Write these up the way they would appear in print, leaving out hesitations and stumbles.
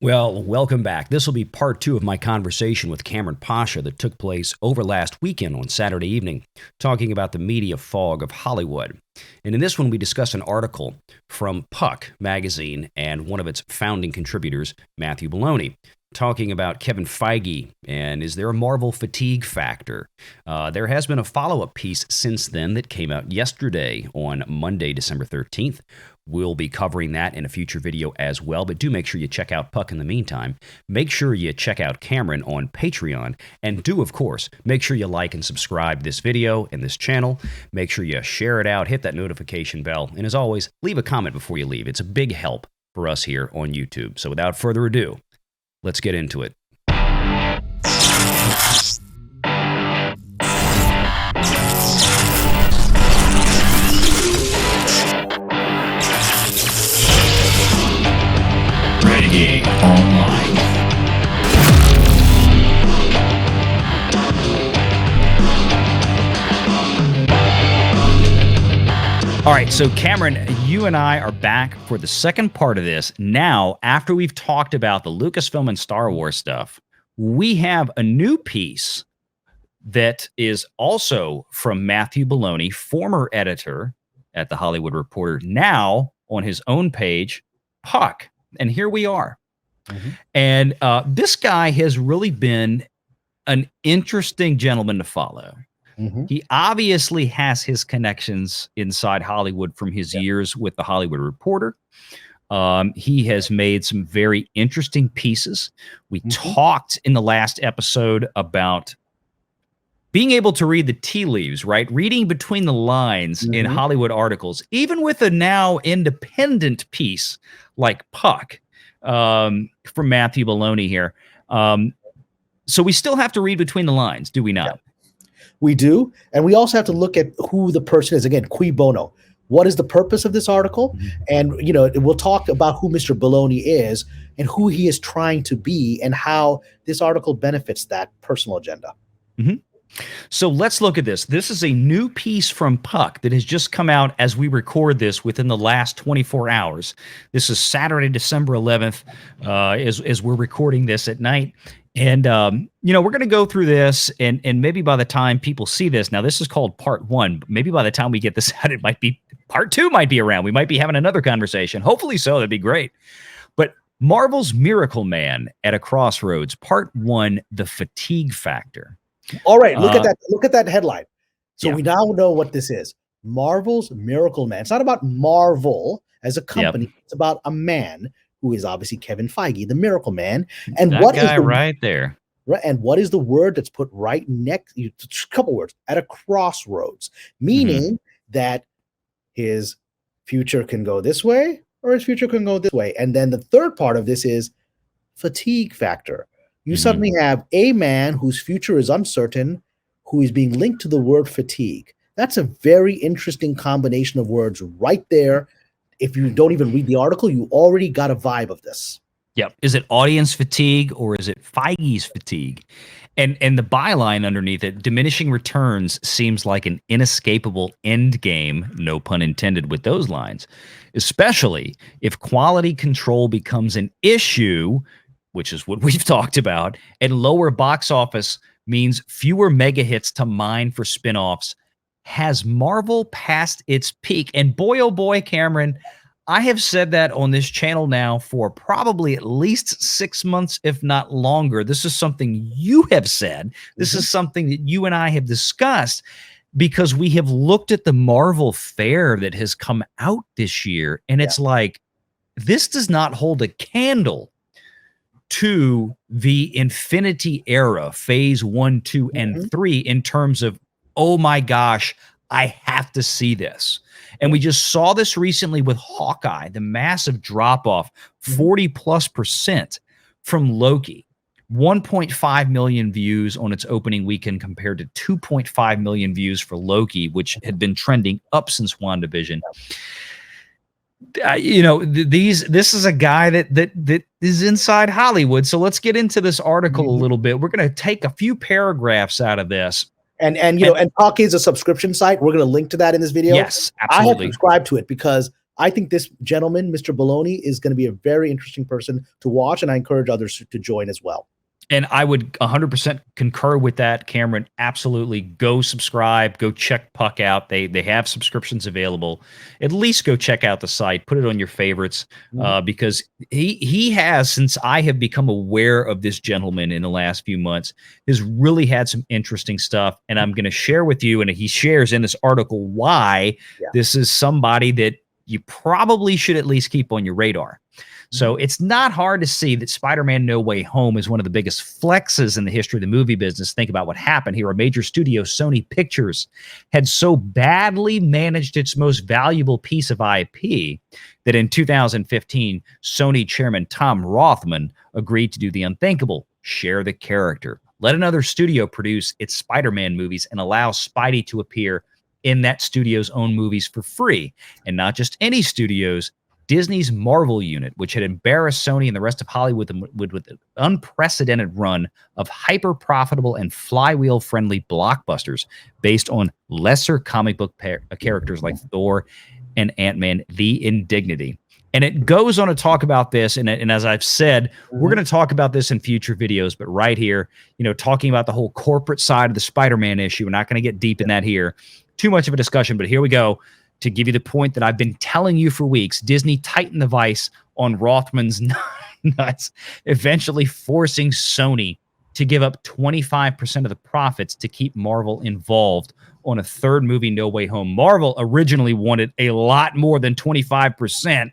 Well, welcome back. This will be part 2 of my conversation with Kamran Pasha that took place over last weekend on Saturday evening, talking about the media fog of Hollywood. And in this one, we discuss an article from Puck magazine and one of its founding contributors, Matthew Belloni, talking about Kevin Feige and is there a Marvel fatigue factor? There has been a follow-up piece since then that came out yesterday on Monday, December 13th. We'll be covering that in a future video as well, but do make sure you check out Puck in the meantime. Make sure you check out Kamran on Patreon, and do, of course, make sure you like and subscribe this video and this channel. Make sure you share it out, hit that notification bell, and as always, leave a comment before you leave. It's a big help for us here on YouTube. So without further ado, let's get into it. Online. All right, so Kamran, you and I are back for the second part of this. Now, after we've talked about the Lucasfilm and Star Wars stuff, we have a new piece that is also from Matthew Belloni, former editor at The Hollywood Reporter, now on his own page, Puck. And here we are. Mm-hmm. And this guy has really been an interesting gentleman to follow. Mm-hmm. He obviously has his connections inside Hollywood from his years with The Hollywood Reporter. He has made some very interesting pieces. We talked in the last episode about being able to read the tea leaves, right? Reading between the lines in Hollywood articles, even with a now independent piece like Puck from Matthew Belloni here. So we still have to read between the lines, do we not? Yeah, we do. And we also have to look at who the person is. Again, cui bono. What is the purpose of this article? And, you know, we'll talk about who Mr. Belloni is and who he is trying to be and how this article benefits that personal agenda. So let's look at this. This is a new piece from Puck that has just come out as we record this within the last 24 hours. This is Saturday, December 11th, as we're recording this at night. And, you know, we're going to go through this and maybe by the time people see this, now this is called part 1, but maybe by the time we get this out, it might be part 2 might be around. We might be having another conversation. Hopefully so. That'd be great. But Marvel's Miracle Man at a Crossroads, part 1, The Fatigue Factor. All right, look at that. Look at that headline. So we now know what this is. Marvel's Miracle Man. It's not about Marvel as a company. It's about a man who is obviously Kevin Feige, the Miracle Man. And that what guy is the, right there? Right, and what is the word that's put right next? A couple words. At a crossroads, meaning that his future can go this way or his future can go this way. And then the third part of this is fatigue factor. You suddenly have a man whose future is uncertain, who is being linked to the word fatigue. That's a very interesting combination of words right there. If you don't even read the article, you already got a vibe of this. Yep. Is it audience fatigue or is it Feige's fatigue? And the byline underneath it, diminishing returns seems like an inescapable end game, no pun intended with those lines, especially if quality control becomes an issue, which is what we've talked about, and lower box office means fewer mega hits to mine for spinoffs. Has Marvel passed its peak? And boy, oh boy, Kamran, I have said that on this channel now for probably at least 6 months, if not longer. This is something you have said. This is something that you and I have discussed because we have looked at the Marvel fair that has come out this year, and it's like, this does not hold a candle to the Infinity Era, phase 1, 2, and 3 in terms of, oh my gosh, I have to see this. And we just saw this recently with Hawkeye, the massive drop-off, 40+% from Loki. 1.5 million views on its opening weekend compared to 2.5 million views for Loki, which had been trending up since WandaVision. You know, this is a guy that is inside Hollywood. So let's get into this article a little bit. We're going to take a few paragraphs out of this. And you know, and Puck is a subscription site. We're going to link to that in this video. Yes, absolutely. I have subscribed to it because I think this gentleman, Mr. Belloni, is going to be a very interesting person to watch, and I encourage others to join as well. And I would 100% concur with that, Cameron. Absolutely. Go subscribe. Go check Puck out. They have subscriptions available. At least go check out the site. Put it on your favorites because he has, since I have become aware of this gentleman in the last few months, has really had some interesting stuff. And I'm going to share with you, and he shares in this article why this is somebody that you probably should at least keep on your radar. So it's not hard to see that Spider-Man No Way Home is one of the biggest flexes in the history of the movie business. Think about what happened here. A major studio, Sony Pictures, had so badly managed its most valuable piece of IP that in 2015, Sony chairman Tom Rothman agreed to do the unthinkable, share the character. Let another studio produce its Spider-Man movies and allow Spidey to appear in that studio's own movies for free. And not just any studios, Disney's Marvel unit, which had embarrassed Sony and the rest of Hollywood with an unprecedented run of hyper-profitable and flywheel-friendly blockbusters based on lesser comic book characters like Thor and Ant-Man, The Indignity. And it goes on to talk about this, and as I've said, we're going to talk about this in future videos, but right here, talking about the whole corporate side of the Spider-Man issue. We're not going to get deep in that here. Too much of a discussion, but here we go. To give you the point that I've been telling you for weeks, Disney tightened the vice on Rothman's nuts, eventually forcing Sony to give up 25% of the profits to keep Marvel involved on a third movie, No Way Home. Marvel originally wanted a lot more than 25%,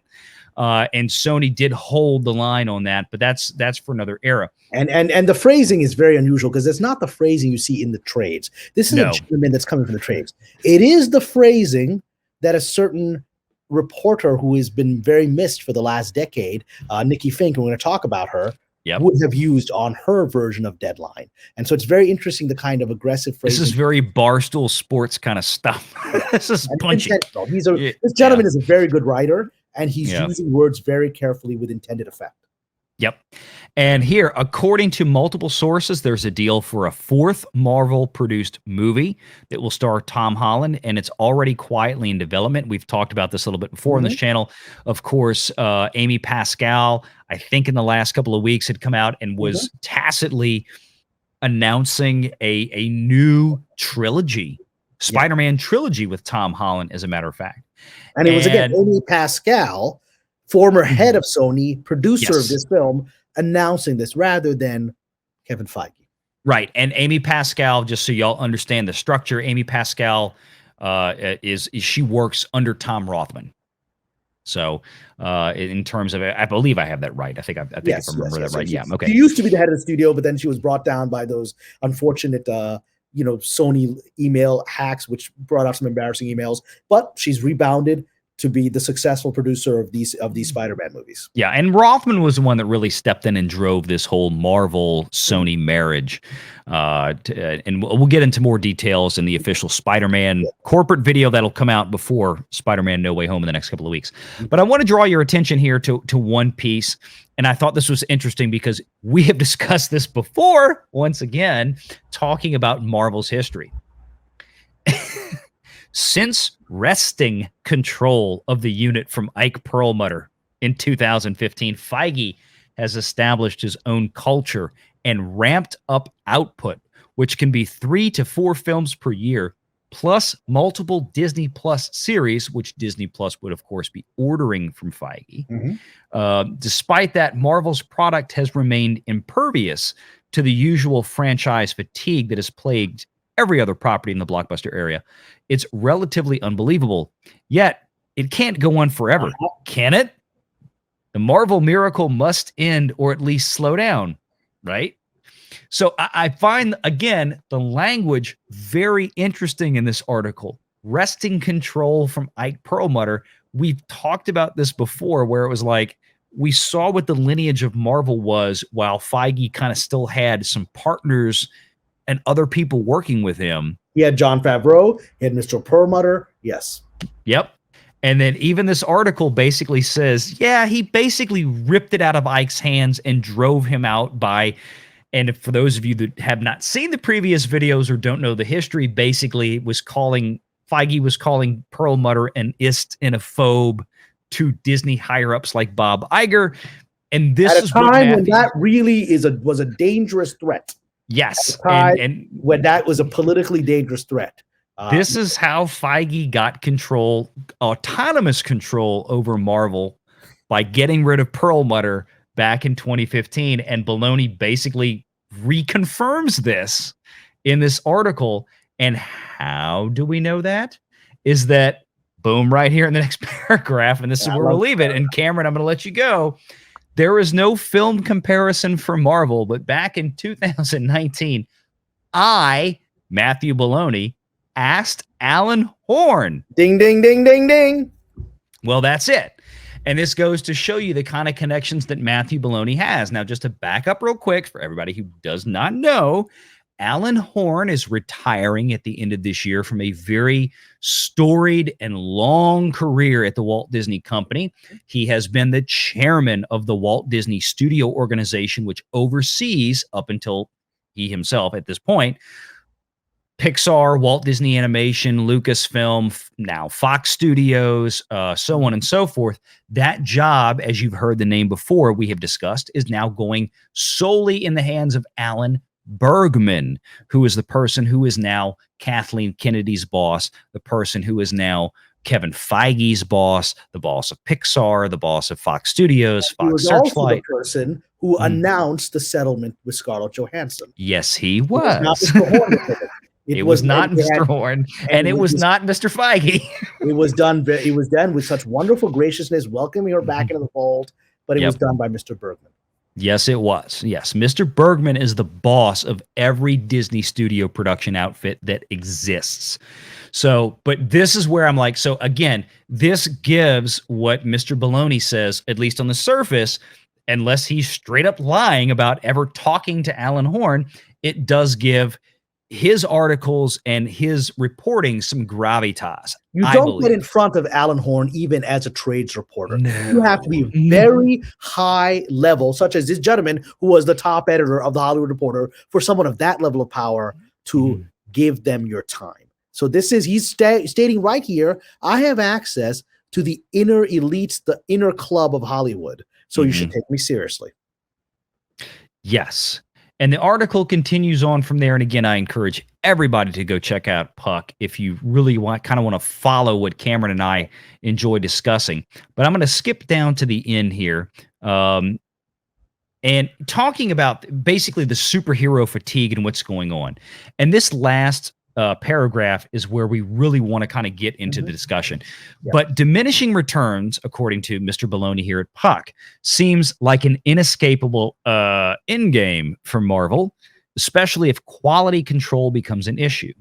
and Sony did hold the line on that, but that's for another era. And the phrasing is very unusual because it's not the phrasing you see in the trades. This is a gentleman that's coming from the trades. It is the phrasing that a certain reporter who has been very missed for the last decade, Nikki Fink, and we're going to talk about her, would have used on her version of Deadline. And so it's very interesting, the kind of aggressive phrasing. This is very Barstool Sports kind of stuff. This is punchy. This gentleman is a very good writer, and he's using words very carefully with intended effect. Yep. And here, according to multiple sources, there's a deal for a fourth Marvel-produced movie that will star Tom Holland, and it's already quietly in development. We've talked about this a little bit before on this channel. Of course, Amy Pascal, I think in the last couple of weeks, had come out and was tacitly announcing a new trilogy, Spider-Man trilogy with Tom Holland, as a matter of fact. And it was, again, Amy Pascal, former head of Sony, producer of this film, announcing this rather than Kevin Feige. Right. And Amy Pascal, just so y'all understand the structure, Amy Pascal she works under Tom Rothman. So in terms of, I believe I have that right. I think I remember that right. Yeah. Okay. She used to be the head of the studio, but then she was brought down by those unfortunate Sony email hacks, which brought out some embarrassing emails, but she's rebounded to be the successful producer of these Spider-Man movies. Yeah, and Rothman was the one that really stepped in and drove this whole Marvel-Sony marriage. And we'll get into more details in the official Spider-Man corporate video that'll come out before Spider-Man No Way Home in the next couple of weeks. But I want to draw your attention here to one piece, and I thought this was interesting because we have discussed this before, once again, talking about Marvel's history. Since wresting control of the unit from Ike Perlmutter in 2015, Feige has established his own culture and ramped up output, which can be 3 to 4 films per year, plus multiple Disney Plus series, which Disney Plus would, of course, be ordering from Feige. Despite that, Marvel's product has remained impervious to the usual franchise fatigue that has plagued every other property in the blockbuster area. It's relatively unbelievable. Yet, it can't go on forever, can it? The Marvel miracle must end or at least slow down, right? So I find, again, the language very interesting in this article. Wresting control from Ike Perlmutter. We've talked about this before, where it was like, we saw what the lineage of Marvel was while Feige kind of still had some partners and other people working with him. He had Jon Favreau, he had Mr. Perlmutter. Yes. Yep. And then even this article basically says, yeah, he basically ripped it out of Ike's hands and drove him out by, and for those of you that have not seen the previous videos or don't know the history, basically Feige was calling Perlmutter an ist and a phobe, to Disney higher-ups like Bob Iger. And this At a is what time when Matthew, that really was a dangerous threat. yes, And when that was a politically dangerous threat. This is how Feige got control, autonomous control over Marvel by getting rid of Perlmutter back in 2015. And Belloni basically reconfirms this in this article. And how do we know that? Is that boom right here in the next paragraph. And this is where we'll leave it. And Cameron, I'm going to let you go. There is no film comparison for Marvel, but back in 2019, I, Matthew Belloni, asked Alan Horn. Ding, ding, ding, ding, ding. Well, that's it. And this goes to show you the kind of connections that Matthew Belloni has. Now, just to back up real quick for everybody who does not know, Alan Horn is retiring at the end of this year from a very storied and long career at the Walt Disney Company. He has been the chairman of the Walt Disney Studio Organization, which oversees, up until he himself at this point, Pixar, Walt Disney Animation, Lucasfilm, now Fox Studios, so on and so forth. That job, as you've heard the name before, we have discussed, is now going solely in the hands of Alan Bergman, who is the person who is now Kathleen Kennedy's boss, the person who is now Kevin Feige's boss, the boss of Pixar, the boss of Fox Studios, Fox Searchlight. Also the person who announced the settlement with Scarlett Johansson. Yes, he was. It was not Mr. Horn, and it was not Mr. Feige. It was done with such wonderful graciousness, welcoming her back into the fold, but it was done by Mr. Bergman. Yes, it was. Yes, Mr. Bergman is the boss of every Disney studio production outfit that exists. So, but this is where I'm like, so again, this gives what Mr. Belloni says, at least on the surface, unless he's straight up lying about ever talking to Alan Horn, it does give his articles and his reporting some gravitas. You don't get in front of Alan Horn even as a trades reporter. No. You have to be very high level, such as this gentleman who was the top editor of the Hollywood Reporter, for someone of that level of power to give them your time. So he's stating right here, I have access to the inner elites, the inner club of Hollywood. So you should take me seriously. Yes. And the article continues on from there. And again, I encourage everybody to go check out Puck if you really want to follow what Kamran and I enjoy discussing. But I'm going to skip down to the end here and talking about basically the superhero fatigue and what's going on. And this last paragraph is where we really want to kind of get into the discussion. Yeah. But diminishing returns, according to Mr. Belloni here at Puck, seems like an inescapable end game for Marvel, especially if quality control becomes an issue.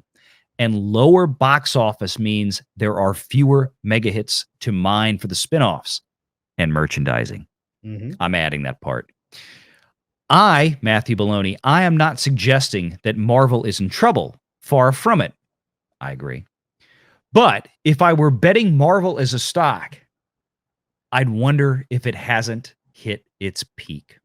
And lower box office means there are fewer mega hits to mine for the spinoffs and merchandising. I'm adding that part. I, Matthew Belloni, I am not suggesting that Marvel is in trouble. Far from it. I agree. But if I were betting Marvel as a stock, I'd wonder if it hasn't hit its peak.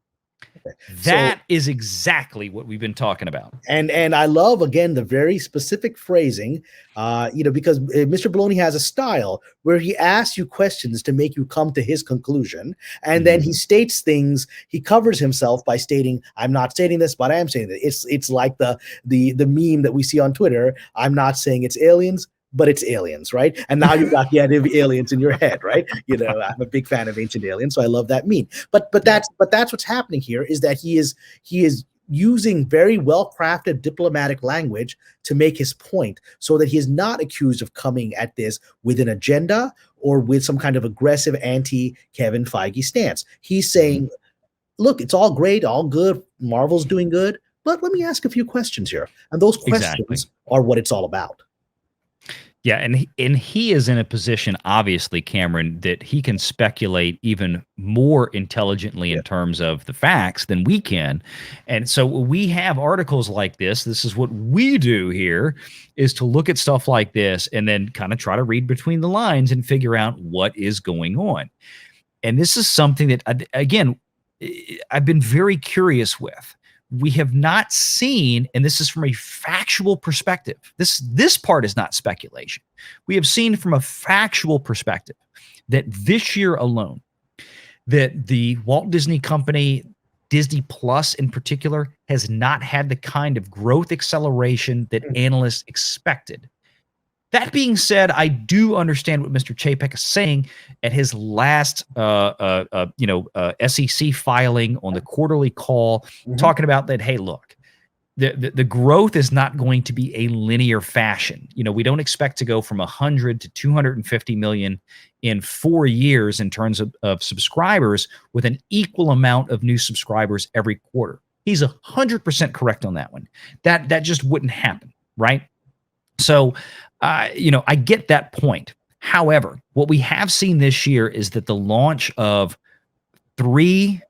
That is exactly what we've been talking about. And I love, again, the very specific phrasing, because Mr. Belloni has a style where he asks you questions to make you come to his conclusion. And then he states things, he covers himself by stating, I'm not stating this, but I am saying that. It's like the meme that we see on Twitter. I'm not saying it's aliens, but it's aliens, right? And now you've got the idea of aliens in your head, right? I'm a big fan of Ancient Aliens, so I love that meme. But that's what's happening here, is that he is using very well-crafted diplomatic language to make his point, so that he is not accused of coming at this with an agenda or with some kind of aggressive anti-Kevin Feige stance. He's saying, look, it's all great, all good, Marvel's doing good, but let me ask a few questions here. And those questions are what it's all about. Yeah, and he is in a position, obviously, Cameron, that he can speculate even more intelligently in terms of the facts than we can. And so we have articles like this. This is what we do here, is to look at stuff like this and then kind of try to read between the lines and figure out what is going on. And this is something that, again, I've been very curious with. We have not seen, and this is from a factual perspective. This part is not speculation. We have seen from a factual perspective that this year alone, that the Walt Disney Company, Disney Plus in particular, has not had the kind of growth acceleration that analysts expected. That being said, I do understand what Mr. Chapek is saying at his last, SEC filing on the quarterly call, talking about that. Hey, look, the growth is not going to be a linear fashion. We don't expect to go from 100 to 250 million in 4 years in terms of subscribers, with an equal amount of new subscribers every quarter. He's 100% correct on that one. That just wouldn't happen, right? So, I get that point. However, what we have seen this year is that the launch of 4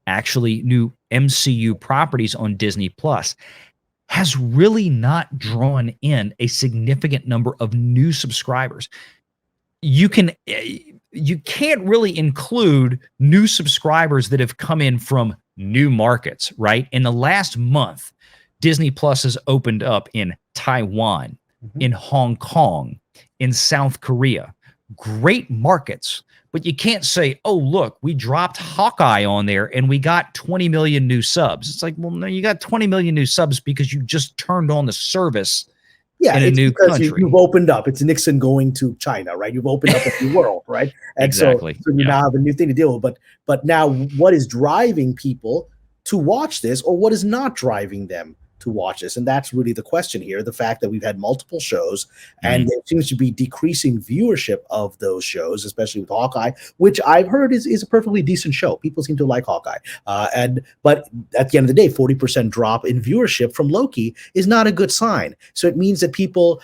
actually new MCU properties on Disney Plus has really not drawn in a significant number of new subscribers. You can't really include new subscribers that have come in from new markets, right? In the last month, Disney Plus has opened up in Taiwan, in Hong Kong, in South Korea. Great markets, but you can't say, oh, look, we dropped Hawkeye on there and we got 20 million new subs. It's like, well, no, you got 20 million new subs because you just turned on the service in a new country. You've opened up. It's Nixon going to China, right? You've opened up a new world, right? And exactly. So you now have a new thing to deal with. But now what is driving people to watch this, or what is not driving them to watch this? And that's really the question here. The fact that we've had multiple shows and there seems to be decreasing viewership of those shows, especially with Hawkeye, which I've heard is a perfectly decent show. People seem to like Hawkeye. But at the end of the day, 40% drop in viewership from Loki is not a good sign. So it means that people...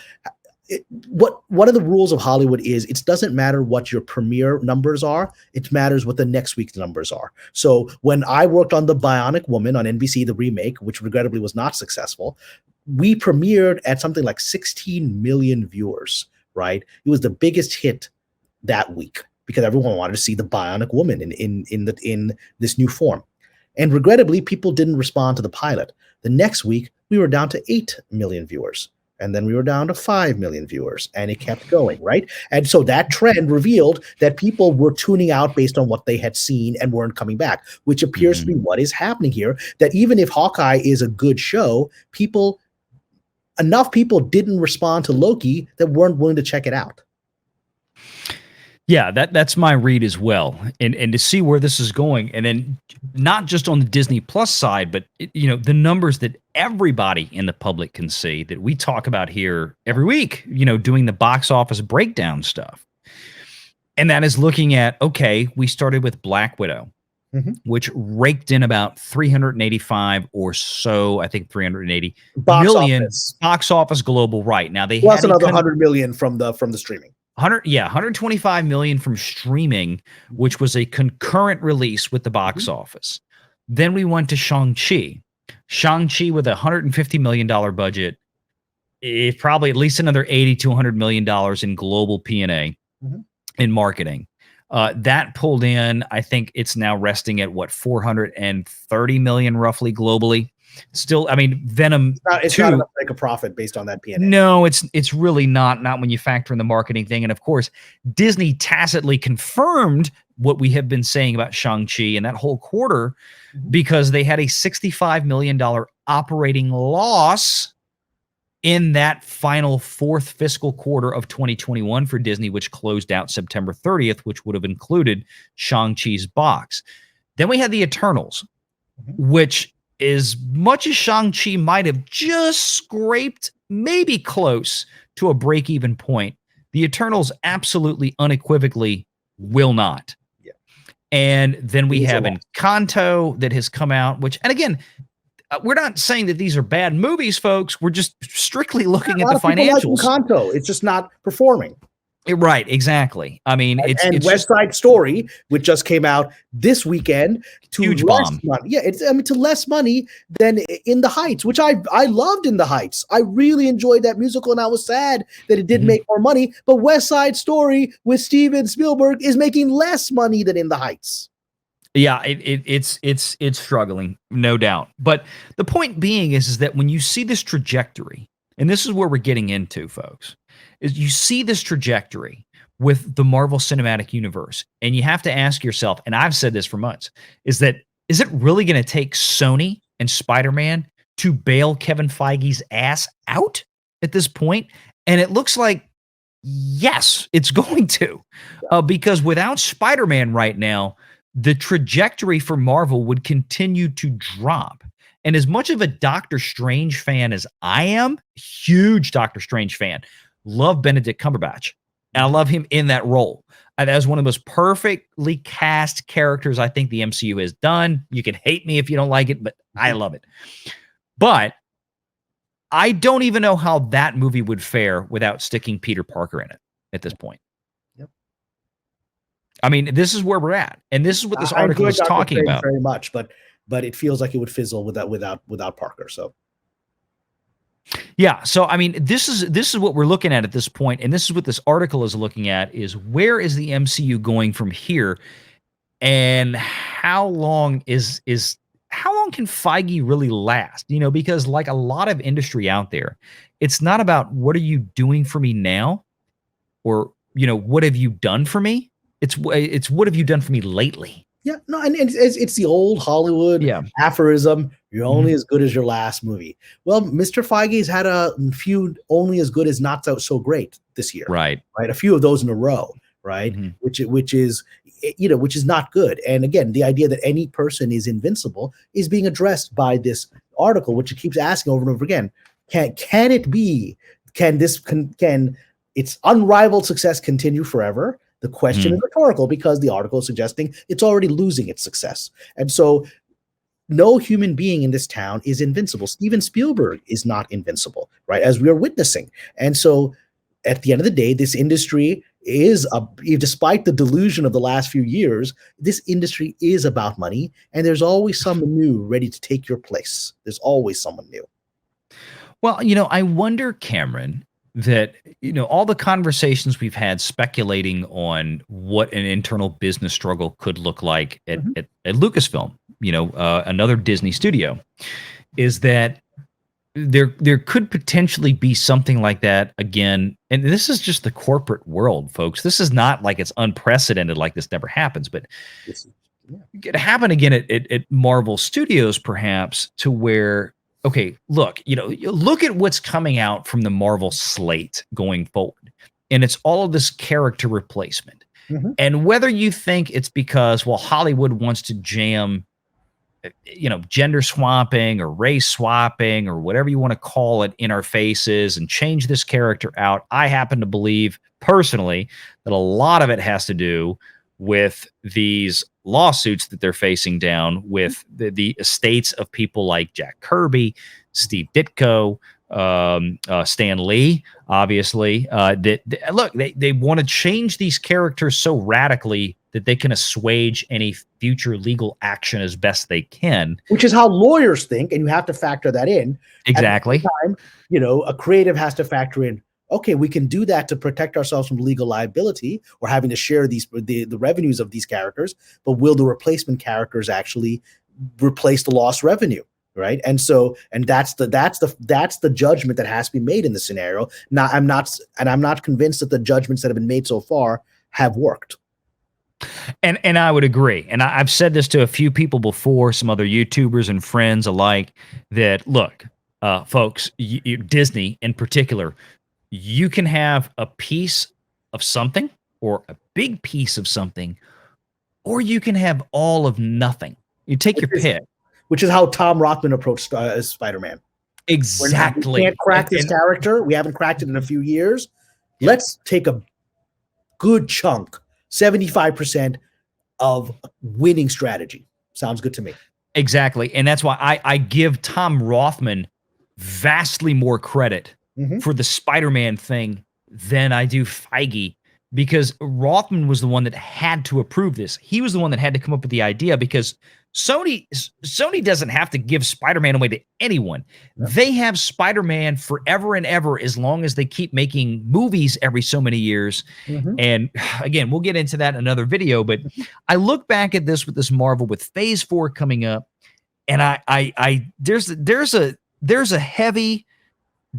one of the rules of Hollywood is it doesn't matter what your premiere numbers are. It matters what the next week's numbers are. So when I worked on The Bionic Woman on NBC, the remake, which regrettably was not successful, we premiered at something like 16 million viewers, right? It was the biggest hit that week because everyone wanted to see The Bionic Woman in this new form. And regrettably, people didn't respond to the pilot. The next week, we were down to 8 million viewers. And then we were down to 5 million viewers, and it kept going, right? And so that trend revealed that people were tuning out based on what they had seen and weren't coming back, which appears to be what is happening here, that even if Hawkeye is a good show, enough people didn't respond to Loki that weren't willing to check it out. Yeah, that's my read as well. And to see where this is going, and then not just on the Disney Plus side, but the numbers that everybody in the public can see that we talk about here every week, doing the box office breakdown stuff. And that is looking at, okay, we started with Black Widow, which raked in about 385 or so, I think 380 million box office global, right? Now they plus another 100 million from the streaming. 125 million from streaming, which was a concurrent release with the box office. Then we went to Shang-Chi. Shang-Chi with a $150 million budget, probably at least another $80 to $100 million in global P&A in marketing. That pulled in, I think it's now resting at what, 430 million roughly globally. Still, I mean, Venom. It's not enough to make a profit based on that P&A. No, it's really not when you factor in the marketing thing. And of course, Disney tacitly confirmed what we have been saying about Shang-Chi in that whole quarter, because they had a $65 million operating loss in that final fourth fiscal quarter of 2021 for Disney, which closed out September 30th, which would have included Shang-Chi's box. Then we had the Eternals, which, as much as Shang-Chi might have just scraped maybe close to a break-even point, the Eternals absolutely unequivocally will not. Yeah. And then we have Encanto that has come out, which, and again, we're not saying that these are bad movies, folks. We're just strictly looking at the financials. Like Encanto, it's just not performing. Right, exactly. I mean, it's West Side Story, which just came out this weekend, to huge less bomb. money. Yeah, to less money than In the Heights, which I loved. In the Heights, I really enjoyed that musical, and I was sad that it didn't make more money. But West Side Story with Steven Spielberg is making less money than In the Heights. Yeah, it's struggling, no doubt. But the point being is that when you see this trajectory, and this is where we're getting into, folks, is you see this trajectory with the Marvel Cinematic Universe. And you have to ask yourself, and I've said this for months, is it really going to take Sony and Spider-Man to bail Kevin Feige's ass out at this point? And it looks like, yes, it's going to. Because without Spider-Man right now, the trajectory for Marvel would continue to drop. And as much of a Doctor Strange fan as I am, huge Doctor Strange fan, love Benedict Cumberbatch. And I love him in that role. And that is one of the most perfectly cast characters I think the MCU has done. You can hate me if you don't like it, but I love it. But I don't even know how that movie would fare without sticking Peter Parker in it at this point. Yep. I mean, this is where we're at. And this is what this article is talking about. Very much, but it feels like it would fizzle without Parker. So yeah. So, I mean, this is what we're looking at this point, and this is what this article is looking at, is where is the MCU going from here, and how long can Feige really last? You know, because like a lot of industry out there, it's not about what are you doing for me now, or, you know, what have you done for me? It's what have you done for me lately? Yeah, no, and it's the old Hollywood aphorism, you're only as good as your last movie. Well, Mr. Feige's had a few only as good as not so great this year. Right. A few of those in a row, right? Which is not good. And again, the idea that any person is invincible is being addressed by this article, which it keeps asking over and over again. Can its unrivaled success continue forever? The question is rhetorical because the article is suggesting it's already losing its success. And so no human being in this town is invincible. Steven Spielberg is not invincible, right? As we are witnessing. And so at the end of the day, this industry is, despite the delusion of the last few years, this industry is about money. And there's always someone new ready to take your place. There's always someone new. Well, you know, I wonder, Cameron, that, you know, all the conversations we've had speculating on what an internal business struggle could look like at Lucasfilm, you know, another Disney studio, is that there could potentially be something like that again. And this is just the corporate world, folks. This is not like it's unprecedented, like this never happens, but it could happen again at Marvel Studios, perhaps, to where, okay, look, you know, look at what's coming out from the Marvel slate going forward. And it's all of this character replacement. And whether you think it's because, well, Hollywood wants to jam, you know, gender swapping or race swapping or whatever you want to call it in our faces and change this character out, I happen to believe personally that a lot of it has to do with these lawsuits that they're facing down with the estates of people like Jack Kirby, Steve Ditko, Stan Lee, obviously. They want to change these characters so radically that they can assuage any future legal action as best they can. Which is how lawyers think, and you have to factor that in. Exactly. At the same time, you know, a creative has to factor in, okay, we can do that to protect ourselves from legal liability or having to share the revenues of these characters, but will the replacement characters actually replace the lost revenue, right? And so, and that's the judgment that has to be made in this scenario. Now, I'm not convinced that the judgments that have been made so far have worked. And I would agree. And I've said this to a few people before, some other YouTubers and friends alike, that look, folks, Disney in particular, you can have a piece of something or a big piece of something, or you can have all of nothing. You take your pick. Which is how Tom Rothman approached Spider-Man. Exactly. We can't crack this character. We haven't cracked it in a few years. Let's take a good chunk, 75% of winning strategy. Sounds good to me. Exactly. And that's why I give Tom Rothman vastly more credit for the Spider-Man thing than I do Feige, because Rothman was the one that had to approve this. He was the one that had to come up with the idea, because Sony doesn't have to give Spider-Man away to anyone. Yeah. They have Spider-Man forever and ever as long as they keep making movies every so many years. And again, we'll get into that in another video, but I look back at this with this Marvel with Phase 4 coming up, and there's a heavy,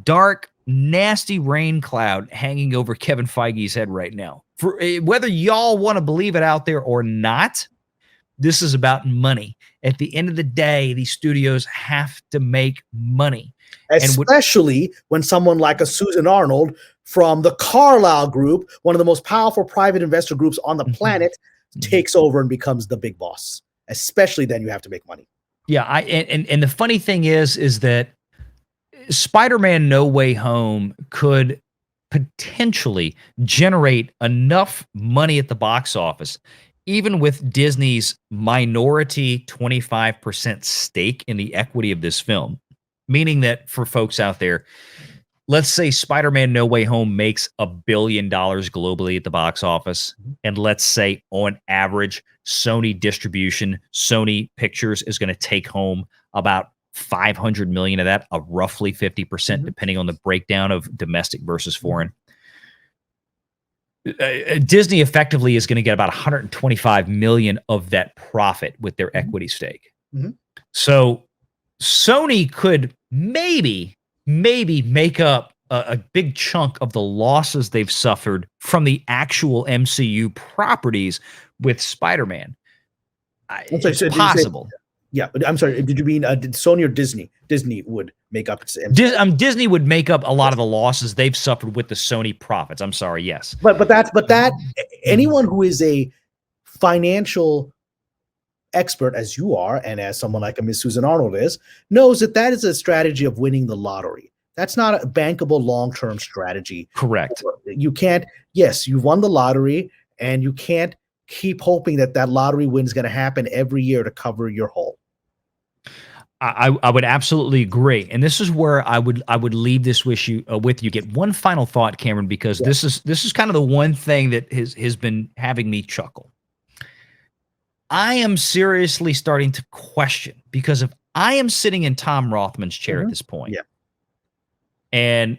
dark, nasty rain cloud hanging over Kevin Feige's head right now For whether y'all want to believe it out there or not, this is about money. At the end of the day, these studios have to make money. Especially when someone like a Susan Arnold from the Carlyle Group, one of the most powerful private investor groups on the planet, takes over and becomes the big boss. Especially then you have to make money. Yeah, and the funny thing is that Spider-Man No Way Home could potentially generate enough money at the box office, even with Disney's minority 25% stake in the equity of this film. Meaning that for folks out there, let's say Spider-Man No Way Home makes $1 billion globally at the box office. And let's say on average, Sony distribution, Sony Pictures is going to take home about 500 million of that, a roughly 50%, depending on the breakdown of domestic versus foreign. Disney effectively is going to get about 125 million of that profit with their equity stake. So Sony could maybe make up a big chunk of the losses they've suffered from the actual MCU properties with Spider-Man. It's possible. Yeah, but I'm sorry. Did you mean did Sony or Disney? Disney would make up its MCU. Disney would make up a lot of the losses they've suffered with the Sony profits. I'm sorry. Yes, but that anyone who is a financial expert as you are, and as someone like a Miss Susan Arnold is, knows that is a strategy of winning the lottery. That's not a bankable long-term strategy. Correct. You can't. Yes, you won the lottery, and you can't keep hoping that lottery win is going to happen every year to cover your hole. I would absolutely agree, and this is where I would leave this with you. Get one final thought, Cameron, because this is kind of the one thing that has been having me chuckle. I am seriously starting to question, because if I am sitting in Tom Rothman's chair at this point, and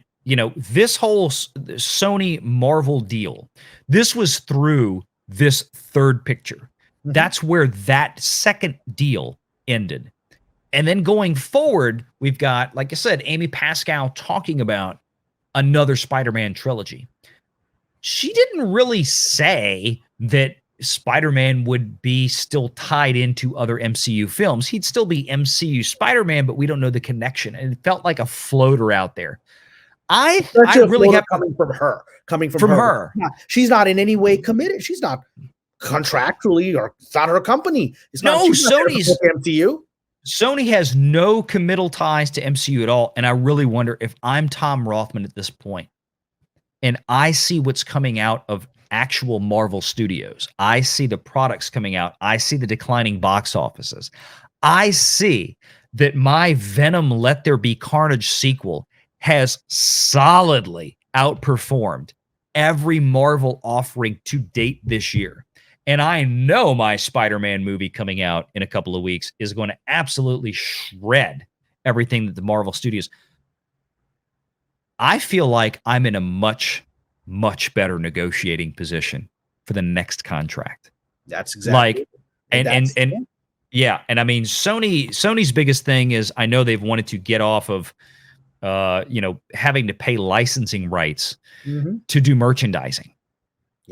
this whole Sony Marvel deal, this was through this third picture. That's where that second deal ended. And then going forward, we've got, like I said, Amy Pascal talking about another Spider-Man trilogy. She didn't really say that Spider-Man would be still tied into other MCU films. He'd still be MCU Spider-Man, but we don't know the connection. And it felt like a floater out there. I really have coming from her. She's not in any way committed. She's not contractually, or it's not her company. It's not Sony's MCU. Sony has no committal ties to MCU at all. And I really wonder if I'm Tom Rothman at this point and I see what's coming out of actual Marvel Studios. I see the products coming out. I see the declining box offices. I see that my Venom Let There Be Carnage sequel has solidly outperformed every Marvel offering to date this year. And I know my Spider-Man movie coming out in a couple of weeks is going to absolutely shred everything that the Marvel Studios. I feel like I'm in a much, much better negotiating position for the next contract. That's exactly. And I mean, Sony's biggest thing is, I know they've wanted to get off of having to pay licensing rights to do merchandising.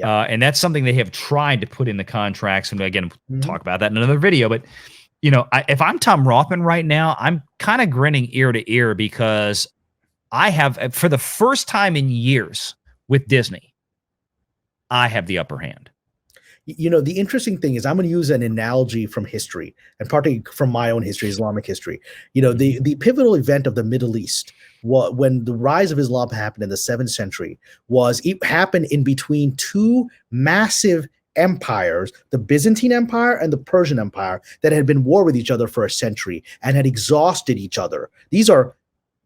And that's something they have tried to put in the contracts. And again, we'll talk about that in another video. But, if I'm Tom Rothman right now, I'm kind of grinning ear to ear, because I have, for the first time in years with Disney, I have the upper hand. The interesting thing is, I'm going to use an analogy from history, and partly from my own history, Islamic history. The pivotal event of the Middle East, when the rise of Islam happened in the 7th century, it happened in between two massive empires, the Byzantine Empire and the Persian Empire, that had been war with each other for a century and had exhausted each other. These are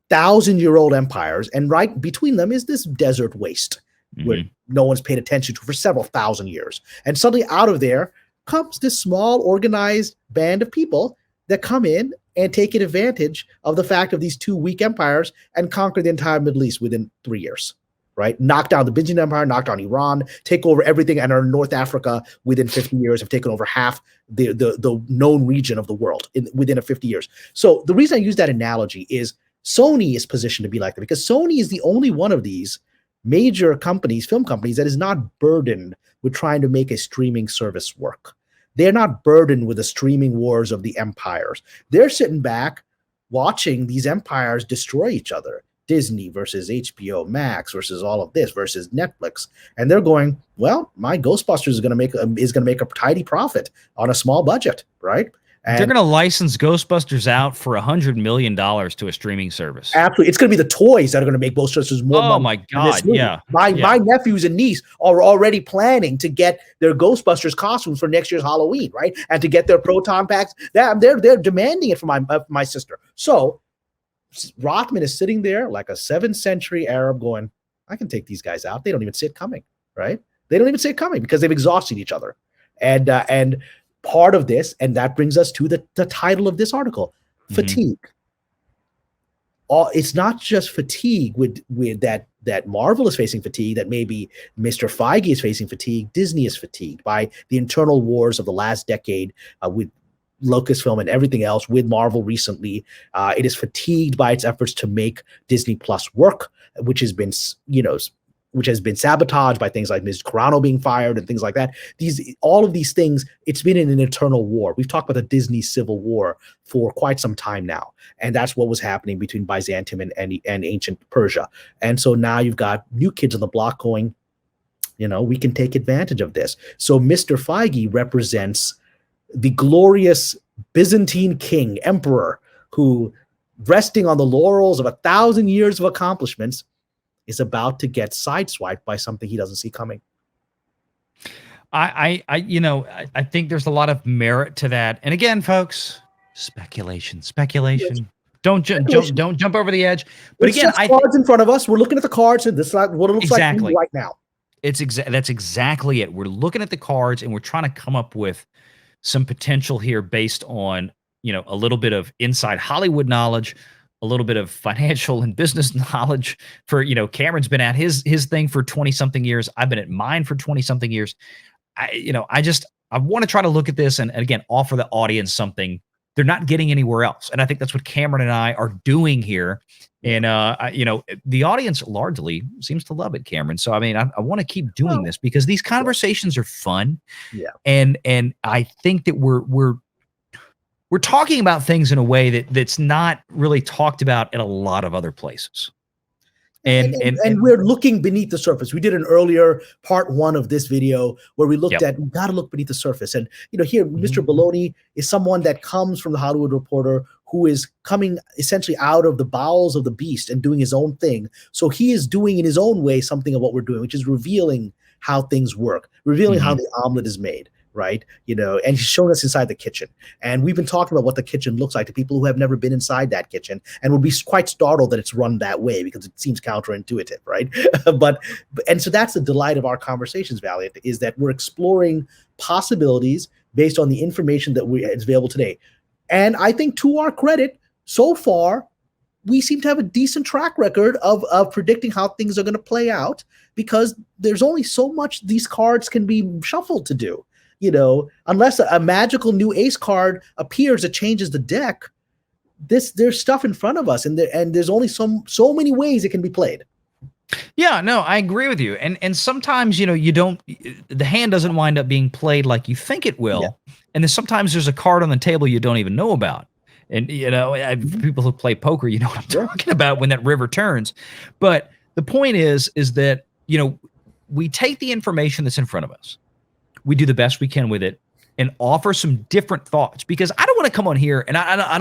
1,000-year-old empires, and right between them is this desert waste where no one's paid attention to for several thousand years. And suddenly out of there comes this small organized band of people that come in and take advantage of the fact of these two weak empires and conquer the entire Middle East within 3 years, right? Knock down the Byzantine Empire, knock down Iran, take over everything, and are in North Africa within 50 years, have taken over half the known region of the world within 50 years. So the reason I use that analogy is Sony is positioned to be like that, because Sony is the only one of these major companies, film companies, that is not burdened with trying to make a streaming service work. They're not burdened with the streaming wars of the empires. They're sitting back watching these empires destroy each other. Disney versus HBO Max versus all of this versus Netflix, and they're going, well, my Ghostbusters is going to make a tidy profit on a small budget, right? And they're going to license Ghostbusters out for $100 million to a streaming service. Absolutely, it's going to be the toys that are going to make Ghostbusters more money. Oh my God! Yeah, my nephews and niece are already planning to get their Ghostbusters costumes for next year's Halloween, right? And to get their proton packs. They're demanding it from my sister. So Rothman is sitting there like a 7th century Arab going, I can take these guys out. They don't even see it coming, right? They don't even see it coming because they've exhausted each other. And part of this, and that brings us to the title of this article, fatigue. It's not just fatigue with that Marvel is facing fatigue, that maybe Mr. Feige is facing fatigue. Disney is fatigued by the internal wars of the last decade with Lucasfilm and everything else, with Marvel recently. It is fatigued by its efforts to make Disney Plus work, which has been sabotaged by things like Ms. Carano being fired and things like that. All of these things, it's been in an internal war. We've talked about the Disney Civil War for quite some time now, and that's what was happening between Byzantium and ancient Persia. And so now you've got new kids on the block going, we can take advantage of this. So Mr. Feige represents the glorious Byzantine king, emperor, who, resting on the laurels of 1,000 years of accomplishments, is about to get sideswiped by something he doesn't see coming. I think there's a lot of merit to that. And again, folks, speculation. Yes. Don't jump over the edge. But again, cards in front of us. We're looking at the cards, and this is what it looks like right now. That's exactly it. We're looking at the cards, and we're trying to come up with some potential here based on, a little bit of inside Hollywood knowledge, a little bit of financial and business knowledge. For, Cameron's been at his thing for 20 something years. I've been at mine for 20 something years. I want to try to look at this and again, offer the audience something they're not getting anywhere else. And I think that's what Kamran and I are doing here. And, the audience largely seems to love it, Kamran. So, I want to keep doing this because these conversations are fun. Yeah. And I think that we're talking about things in a way that's not really talked about in a lot of other places. And we're looking beneath the surface. We did an earlier part 1 of this video where we looked at, we got to look beneath the surface. And, here, Mr. Belloni is someone that comes from the Hollywood Reporter, who is coming essentially out of the bowels of the beast and doing his own thing. So he is doing in his own way something of what we're doing, which is revealing how things work, revealing how the omelet is made. Right. And he's showing us inside the kitchen. And we've been talking about what the kitchen looks like to people who have never been inside that kitchen and would be quite startled that it's run that way because it seems counterintuitive. Right. And so that's the delight of our conversations, Valiant, is that we're exploring possibilities based on the information that is available today. And I think, to our credit, so far, we seem to have a decent track record of predicting how things are going to play out, because there's only so much these cards can be shuffled to do. Unless a magical new ace card appears that changes the deck, there's stuff in front of us, and there's only so many ways it can be played. Yeah, no, I agree with you. And sometimes, the hand doesn't wind up being played like you think it will. Yeah. And then sometimes there's a card on the table you don't even know about. And, people who play poker, you know what I'm talking about when that river turns. But the point is that, we take the information that's in front of us. We do the best we can with it and offer some different thoughts, because I don't want to come on here and I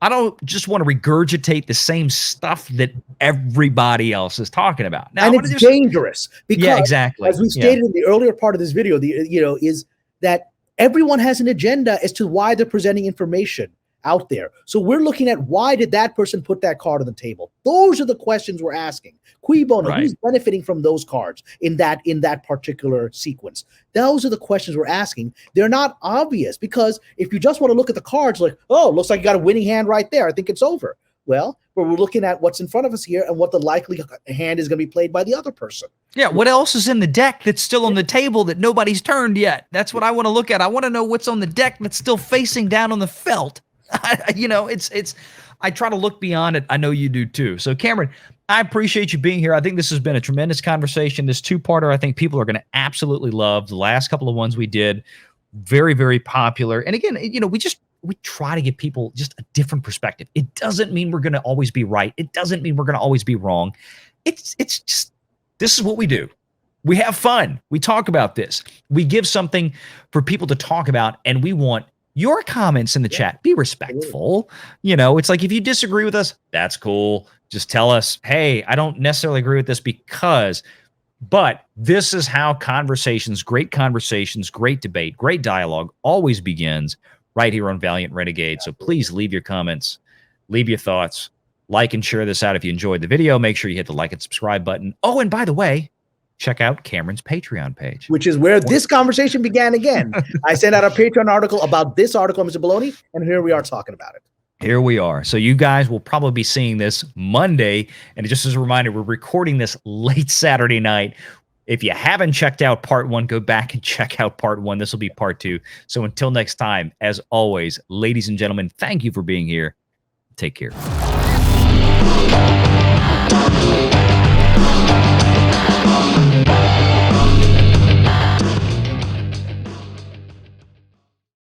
don't just want to regurgitate the same stuff that everybody else is talking about. Now, and it's dangerous because, exactly. As we stated in the earlier part of this video, is that everyone has an agenda as to why they're presenting information out there. So we're looking at, why did that person put that card on the table? Those are the questions we're asking. Cui bono, who's benefiting from those cards in that particular sequence? Those are the questions we're asking. They're not obvious, because if you just want to look at the cards like, oh, looks like you got a winning hand right there, I think it's over. Well, but we're looking at what's in front of us here and what the likely hand is going to be played by the other person. Yeah, what else is in the deck that's still on the table that nobody's turned yet? That's what I want to look at. I want to know what's on the deck that's still facing down on the felt. I try to look beyond it. I know you do too. So, Kamran, I appreciate you being here. I think this has been a tremendous conversation. This two-parter, I think people are going to absolutely love. The last couple of ones we did, very, very popular. And again, we try to give people just a different perspective. It doesn't mean we're going to always be right. It doesn't mean we're going to always be wrong. It's just, this is what we do. We have fun. We talk about this. We give something for people to talk about, and we want your comments in the chat. Be respectful. It's like if you disagree with us, that's cool. Just tell us, hey, I don't necessarily agree with this but this is how great conversations, great debate, great dialogue always begins right here on Valiant Renegade. So please leave your comments, leave your thoughts, like and share this out if you enjoyed the video. Make sure you hit the like and subscribe button. Oh, and by the way, check out Kamran's Patreon page. Which is where this conversation began again. I sent out a Patreon article about this article, Mr. Belloni, and here we are talking about it. Here we are. So you guys will probably be seeing this Monday. And just as a reminder, we're recording this late Saturday night. If you haven't checked out part 1, go back and check out part 1. This will be part 2. So until next time, as always, ladies and gentlemen, thank you for being here. Take care.